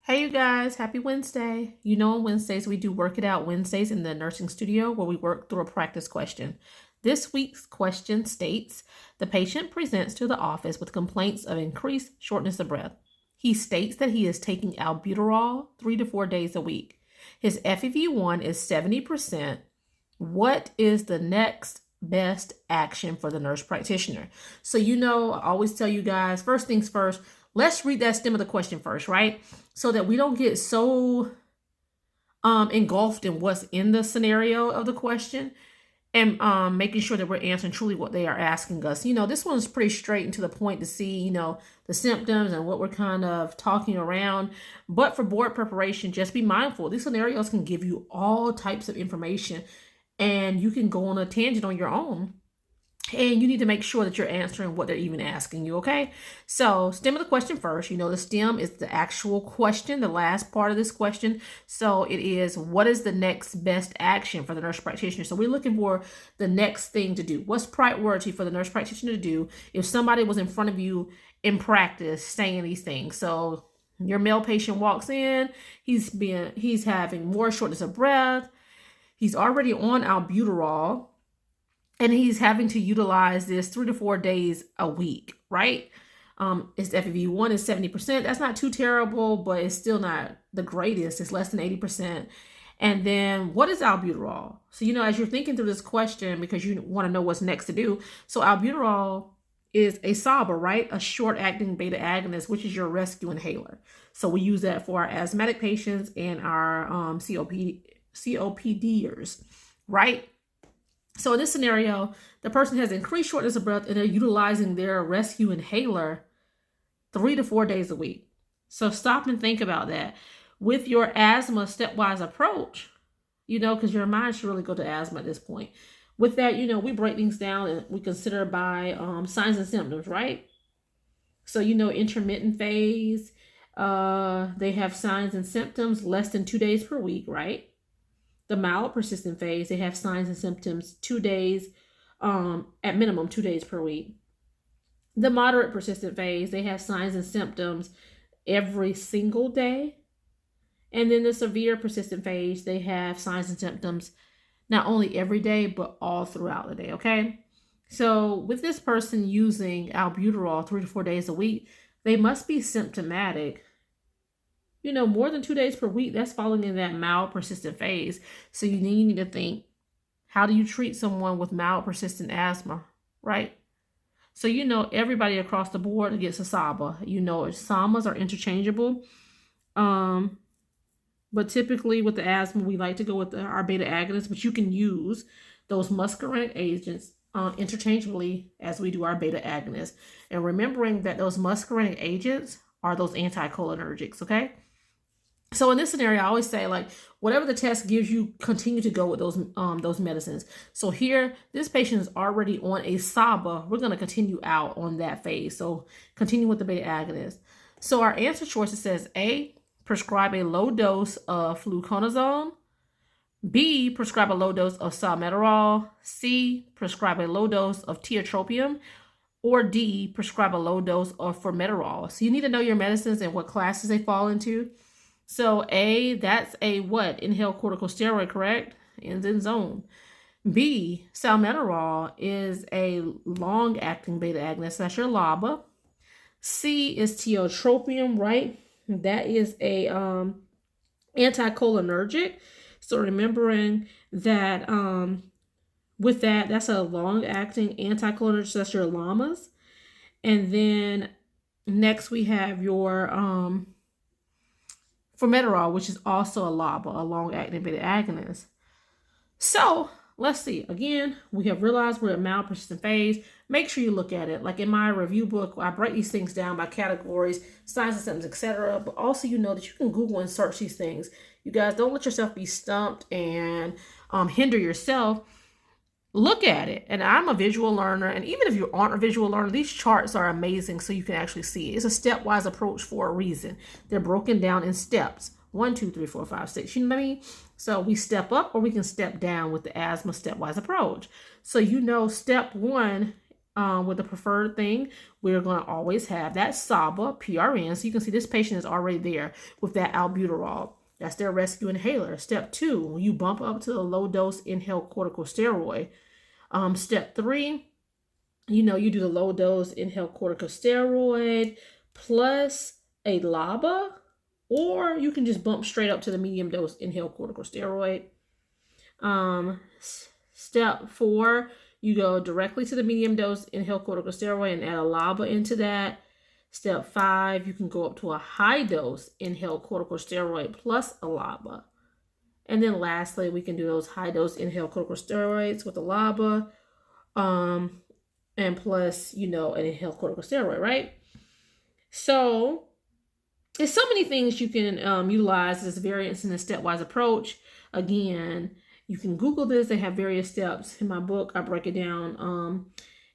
Hey, you guys, happy Wednesday. On Wednesdays, we do Work It Out Wednesdays in the nursing studio where we work through a practice question. This week's question states the patient presents to the office with complaints of increased shortness of breath. He states that he is taking albuterol 3 to 4 days a week. His FEV1 is 70%. What is the next best action for the nurse practitioner? So, I always tell you guys, first things first, let's read that stem of the question first, right? So that we don't get so engulfed in what's in the scenario of the question and making sure that we're answering truly what they are asking us. This one's pretty straight and to the point to see, the symptoms and what we're kind of talking around. But for board preparation, just be mindful. These scenarios can give you all types of information and you can go on a tangent on your own. And you need to make sure that you're answering what they're even asking you, okay? So, stem of the question first. The stem is the actual question, the last part of this question. So, it is, what is the next best action for the nurse practitioner? So, we're looking for the next thing to do. What's priority for the nurse practitioner to do if somebody was in front of you in practice saying these things? So, your male patient walks in, he's having more shortness of breath, he's already on albuterol, and he's having to utilize this 3 to 4 days a week, right? His FEV1 is 70%. That's not too terrible, but it's still not the greatest. It's less than 80%. And then what is albuterol? So, as you're thinking through this question, because you want to know what's next to do. So Calbuterolis a SABA, right? A short-acting beta agonist, which is your rescue inhaler. So we use that for our asthmatic patients and our COPDers, right? So in this scenario, the person has increased shortness of breath and they're utilizing their rescue inhaler 3 to 4 days a week. So stop and think about that. With your asthma stepwise approach, because your mind should really go to asthma at this point. With that, we break things down and we consider by signs and symptoms, right? So, intermittent phase, they have signs and symptoms less than 2 days per week, right? The mild persistent phase, they have signs and symptoms 2 days, at minimum 2 days per week. The moderate persistent phase, they have signs and symptoms every single day. And then the severe persistent phase, they have signs and symptoms not only every day, but all throughout the day, okay? So with this person using albuterol 3 to 4 days a week, they must be symptomatic more than 2 days per week. That's falling in that mild persistent phase. So you need to think, how do you treat someone with mild persistent asthma, right? So everybody across the board gets a SABA. SAMAs are interchangeable. But typically with the asthma, we like to go with our beta agonists, but you can use those muscarinic agents interchangeably as we do our beta agonists. And remembering that those muscarinic agents are those anticholinergics, okay? So in this scenario, I always say, whatever the test gives you, continue to go with those medicines. So here, this patient is already on a SABA. We're going to continue out on that phase. So continue with the beta agonist. So our answer choice says A, prescribe a low dose of fluconazole. B, prescribe a low dose of salmeterol. C, prescribe a low dose of tiotropium. Or D, prescribe a low dose of formoterol. So you need to know your medicines and what classes they fall into. So A, that's a what? Inhaled corticosteroid, correct? Ends in zone. B, salmeterol is a long-acting beta agonist. That's your LABA. C is tiotropium, right? That is a anticholinergic. So remembering that with that, that's a long-acting anticholinergic. So that's your LAMAs. And then next we have your formoterol, which is also a LABA, a long-acting beta agonist. So let's see. Again, we have realized we're at mild persistent phase. Make sure you look at it. Like in my review book, I break these things down by categories, signs and symptoms, etc. But also, that you can Google and search these things. You guys, don't let yourself be stumped and hinder yourself. Look at it. And I'm a visual learner. And even if you aren't a visual learner, these charts are amazing so you can actually see it. It's a stepwise approach for a reason. They're broken down in steps. 1, 2, 3, 4, 5, 6. You know what I mean? So we step up or we can step down with the asthma stepwise approach. So step 1 with the preferred thing, we're going to always have that SABA, PRN. So you can see this patient is already there with that albuterol. That's their rescue inhaler. Step 2, you bump up to the low dose inhaled corticosteroid. Step 3, you do the low dose inhaled corticosteroid plus a LABA, or you can just bump straight up to the medium dose inhaled corticosteroid. Step 4, you go directly to the medium dose inhaled corticosteroid and add a LABA into that. Step 5, you can go up to a high dose inhaled corticosteroid plus a LABA. And then lastly, we can do those high dose inhaled corticosteroids with a LABA, and plus, an inhaled corticosteroid, right? So there's so many things you can utilize as variants in the stepwise approach. Again, you can Google this. They have various steps. In my book, I break it down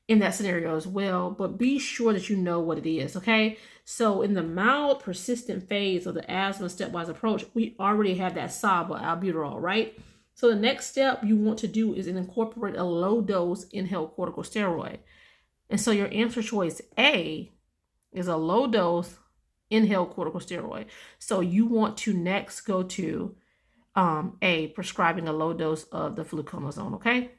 in that scenario as well. But be sure that you know what it is, okay? So in the mild persistent phase of the asthma stepwise approach, we already have that SABA, albuterol, right? So the next step you want to do is incorporate a low dose inhaled corticosteroid. And so your answer choice A is a low dose inhaled corticosteroid. So you want to next go to A, prescribing a low dose of the fluconazole, okay?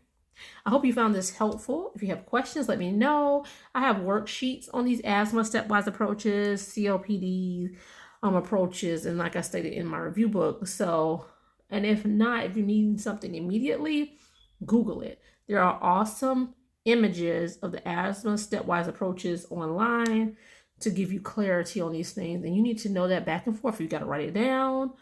I hope you found this helpful. If you have questions, let me know. I have worksheets on these asthma stepwise approaches, COPD approaches, and like I stated in my review book. So, and if not, if you need something immediately, Google it. There are awesome images of the asthma stepwise approaches online to give you clarity on these things. And you need to know that back and forth. You got to write it down.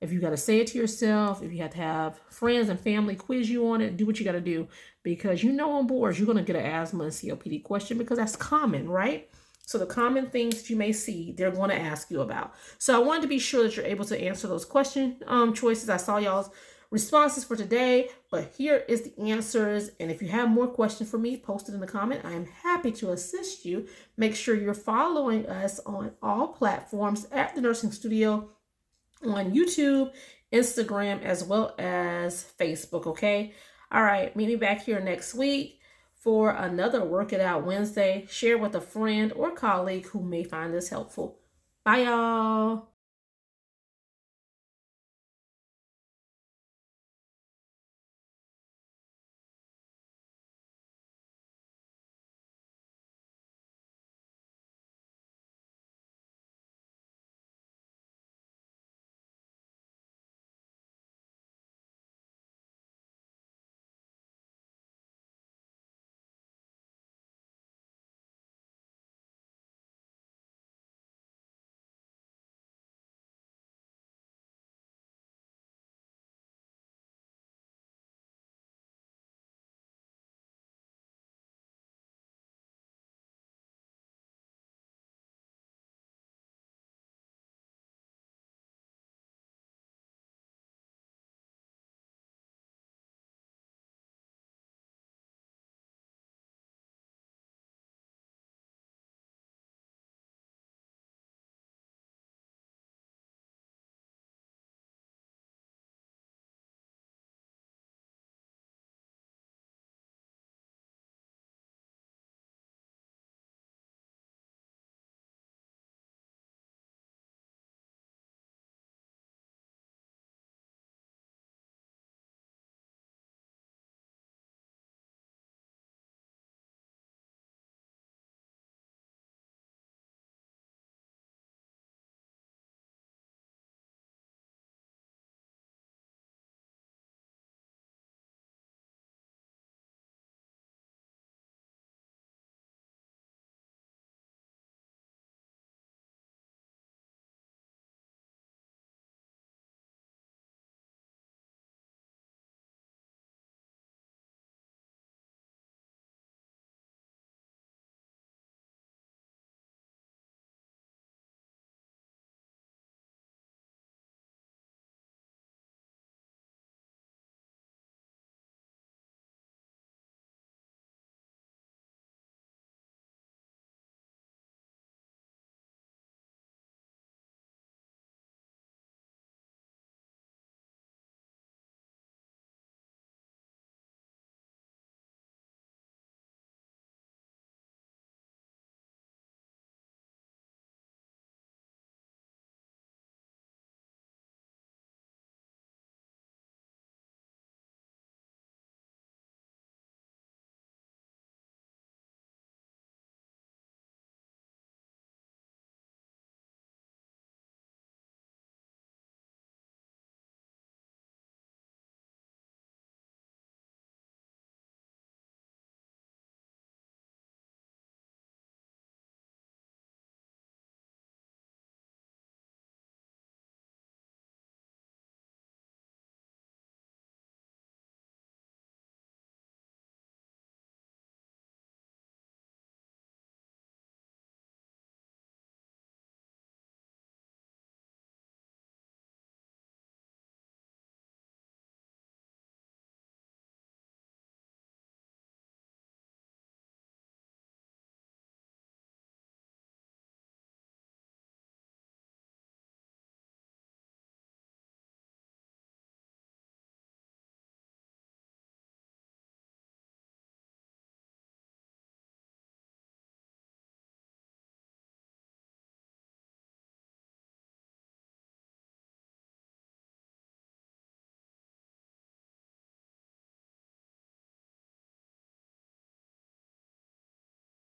If you got to say it to yourself, if you have to have friends and family quiz you on it, do what you got to do, because on boards you're going to get an asthma and COPD question, because that's common, right? So the common things that you may see, they're going to ask you about. So I wanted to be sure that you're able to answer those question choices. I saw y'all's responses for today, but here is the answers. And if you have more questions for me, post it in the comment. I am happy to assist you. Make sure you're following us on all platforms at the Nursing Studio, on YouTube, Instagram, as well as Facebook, okay? All right, meet me back here next week for another Work It Out Wednesday. Share with a friend or colleague who may find this helpful. Bye, y'all.